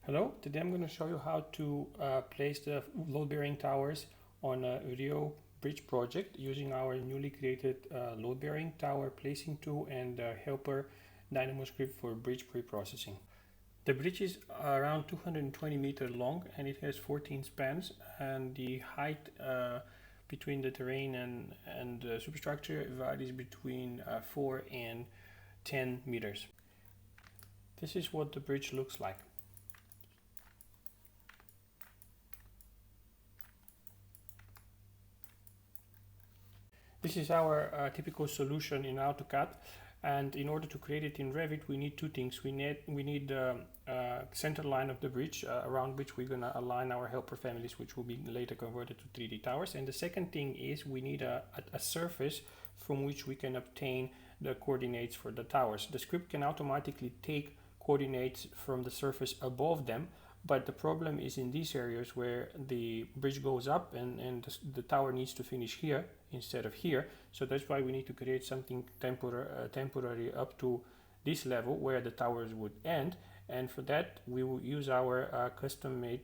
Hello, today I'm going to show you how to place the load-bearing towers on a Rio bridge project using our newly created load-bearing tower placing tool and helper Dynamo script for bridge pre-processing. The bridge is around 220 meters long and it has 14 spans, and the height between the terrain and the superstructure varies between 4 and 10 meters. This is what the bridge looks like. This is our typical solution in AutoCAD, and in order to create it in Revit we need two things. We need the center line of the bridge around which we're going to align our helper families, which will be later converted to 3D towers. And the second thing is we need a surface from which we can obtain the coordinates for the towers. The script can automatically take coordinates from the surface above them, but the problem is in these areas where the bridge goes up and the tower needs to finish here instead of here. So that's why we need to create something temporary up to this level where the towers would end. And for that we will use our custom-made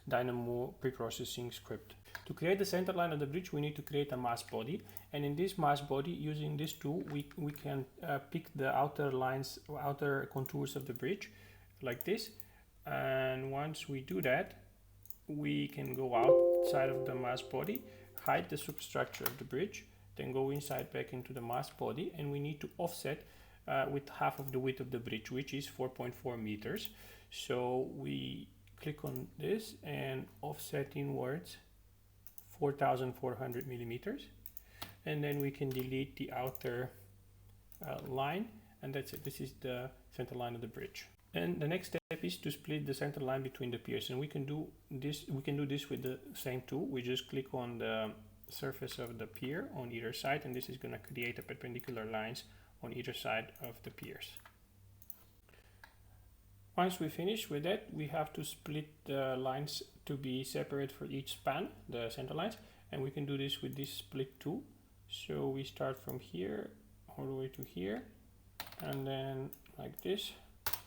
Dynamo pre-processing script. To create the center line of the bridge we need to create a mass body, and in this mass body, using this tool, we can pick the outer contours of the bridge like this. And once we do that, we can go outside of the mass body, hide the superstructure of the bridge, then go inside back into the mass body, and we need to offset with half of the width of the bridge, which is 4.4 meters. So we click on this and offset inwards 4,400 millimeters, and then we can delete the outer line, and that's it. This is the center line of the bridge. And the next step is to split the center line between the piers, and we can do this with the same tool. We just click on the surface of the pier on either side, and this is going to create a perpendicular lines on either side of the piers. Once we finish with that, we have to split the lines to be separate for each span, the center lines, and we can do this with this split tool. So we start from here all the way to here, and then like this.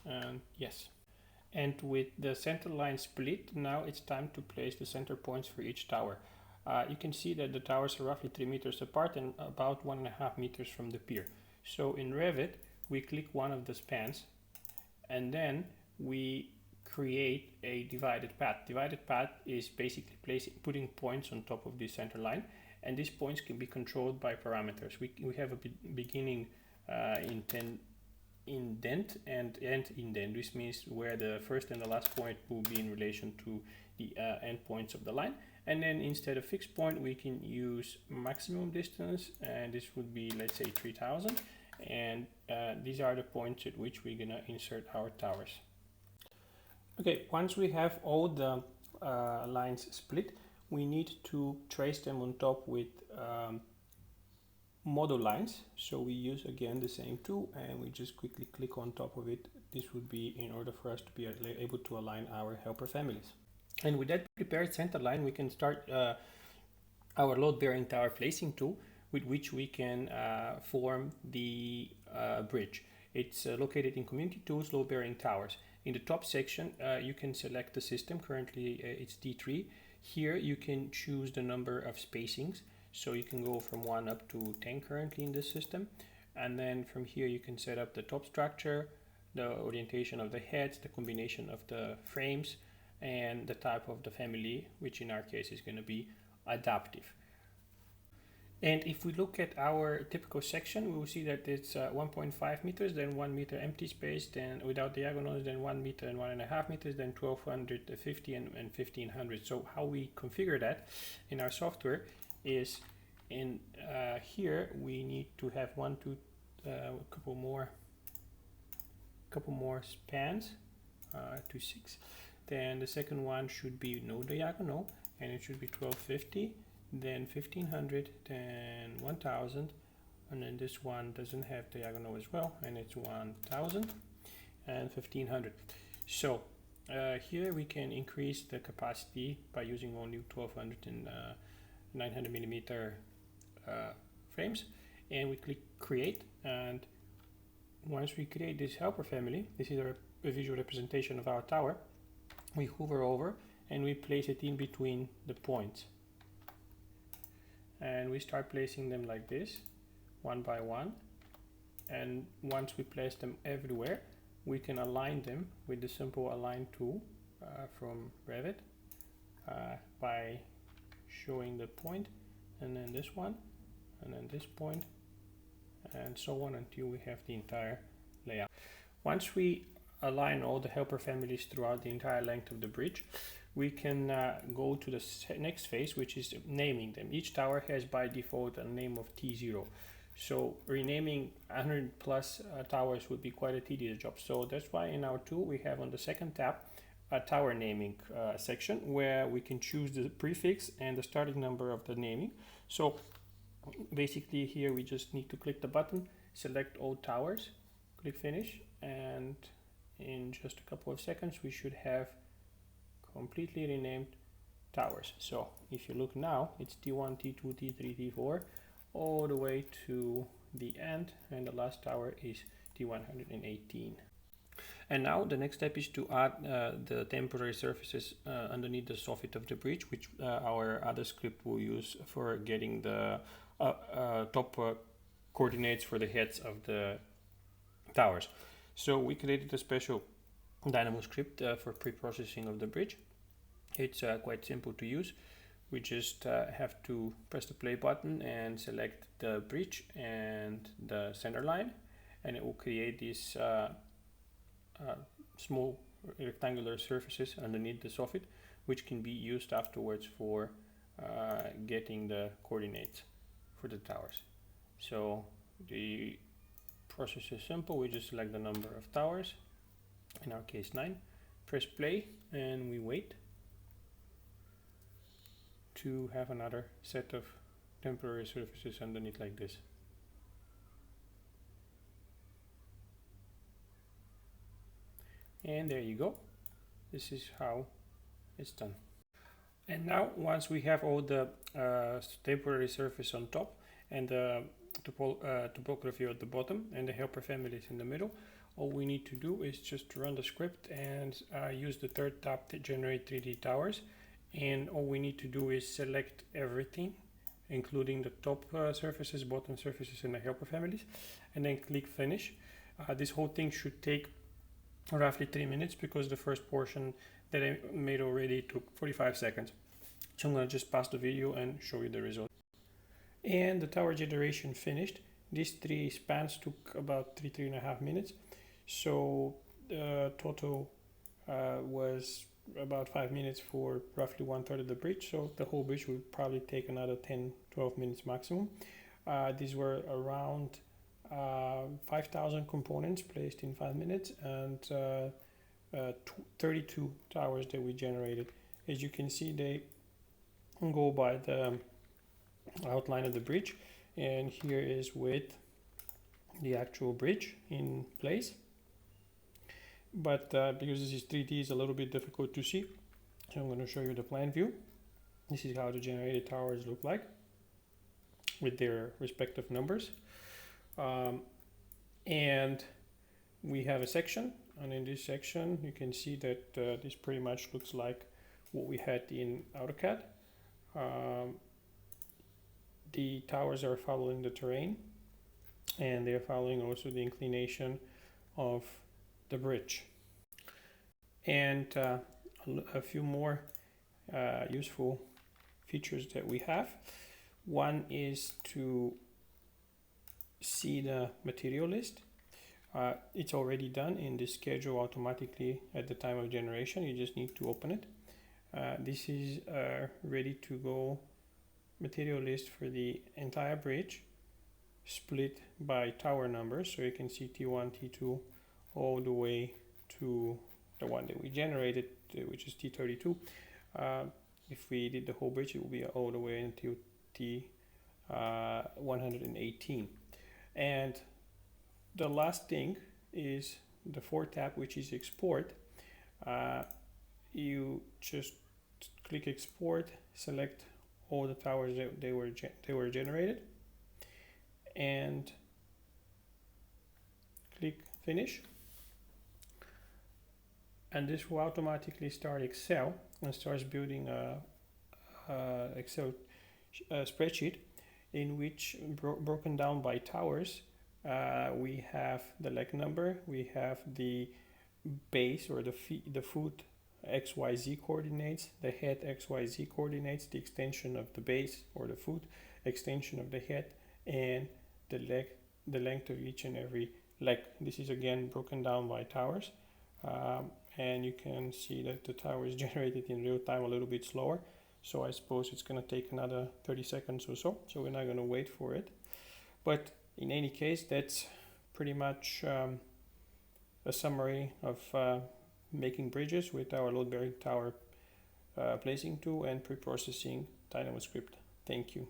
And yes, and with the center line split, now it's time to place the center points for each tower. You can see that the towers are roughly 3 meters apart and about 1.5 meters from the pier. So in Revit we click one of the spans and then we create a divided path. Divided path is basically putting points on top of the center line, and these points can be controlled by parameters. We have a beginning indent and end indent, which means where the first and the last point will be in relation to the end points of the line. And then instead of fixed point we can use maximum distance, and this would be, let's say, 3000, and these are the points at which we're gonna insert our towers. Okay, once we have all the lines split, we need to trace them on top with model lines. So we use again the same tool and we just quickly click on top of it. This would be in order for us to be able to align our helper families. And with that prepared center line, we can start our load-bearing tower placing tool, with which we can form the bridge. It's located in Community Tools, Load-Bearing Towers. In the top section, you can select the system. Currently, it's D3. Here, you can choose the number of spacings. So you can go from 1 up to 10 currently in this system. And then from here, you can set up the top structure, the orientation of the heads, the combination of the frames, and the type of the family, which in our case is going to be adaptive. And if we look at our typical section, we will see that it's 1.5 meters, then 1 meter empty space, then without diagonals, then 1 meter and 1.5 meters, then 1250 and 1500. So how we configure that in our software is in here we need to have a couple more spans to 6. Then the second one should be no diagonal, and it should be 1250, then 1500, then 1000, and then this one doesn't have diagonal as well, and it's 1000 and 1500. So here we can increase the capacity by using only 1200 and 900 millimeter frames, and we click create. And once we create this helper family, this is a visual representation of our tower. we hover over and we place it in between the points. And we start placing them like this, one by one. And once we place them everywhere, we can align them with the simple align tool from Revit by showing the point, and then this one, and then this point, and so on until we have the entire layout. Once we align all the helper families throughout the entire length of the bridge, we can go to the next phase, which is naming them. Each tower has by default a name of T0. So renaming 100 plus towers would be quite a tedious job. So that's why in our tool we have on the second tab a tower naming section where we can choose the prefix and the starting number of the naming. So basically here we just need to click the button, select all towers, click finish, and in just a couple of seconds we should have completely renamed towers. So if you look now, it's T1, T2, T3, T4 all the way to the end, and the last tower is T118. And now the next step is to add the temporary surfaces underneath the soffit of the bridge, which our other script will use for getting the top coordinates for the heads of the towers. So we created a special Dynamo script for pre-processing of the bridge. It's quite simple to use. We just have to press the play button and select the bridge and the center line, and it will create these small rectangular surfaces underneath the soffit, which can be used afterwards for getting the coordinates for the towers. So the process is simple. We just select the number of towers, in our case 9, press play, and we wait to have another set of temporary surfaces underneath like this. And there you go. This is how it's done. And now, once we have all the temporary surface on top and the topography at the bottom and the helper families in the middle, all we need to do is just run the script and use the third tab to generate 3D towers. And all we need to do is select everything, including the top surfaces, bottom surfaces, and the helper families, and then click finish. This whole thing should take roughly 3 minutes because the first portion that I made already took 45 seconds. So I'm going to just pause the video and show you the result. And the tower generation finished. These 3 spans took about 3.5 minutes. So the total was about 5 minutes for roughly 1/3 of the bridge. So the whole bridge will probably take another 10-12 minutes maximum. These were around 5,000 components placed in 5 minutes, and 32 towers that we generated. As you can see, they go by the outline of the bridge, and here is with the actual bridge in place. But because this is 3D, it's a little bit difficult to see, so I'm going to show you the plan view. This is how the generated towers look like with their respective numbers. And we have a section, and in this section you can see that this pretty much looks like what we had in AutoCAD. The towers are following the terrain, and they are following also the inclination of the bridge. And a few more useful features that we have. One is to see the material list. It's already done in the schedule automatically at the time of generation. You just need to open it. This is ready to go material list for the entire bridge, split by tower numbers, so you can see T1, T2 all the way to the one that we generated, which is T32. If we did the whole bridge, it will be all the way until T118. And the last thing is the fourth tab, which is export. You just click export, select all the towers that they were generated, and click finish. and this will automatically start Excel and starts building a Excel spreadsheet in which broken down by towers. We have the leg number, we have the base or the foot XYZ coordinates, the head XYZ coordinates, the extension of the base or the foot, extension of the head, and the leg, the length of each and every leg. This is again broken down by towers, and you can see that the tower is generated in real time a little bit slower. So I suppose it's going to take another 30 seconds or so. So we're not going to wait for it. But in any case, that's pretty much a summary of making bridges with our load bearing tower placing tool and pre-processing DynamoScript. Thank you.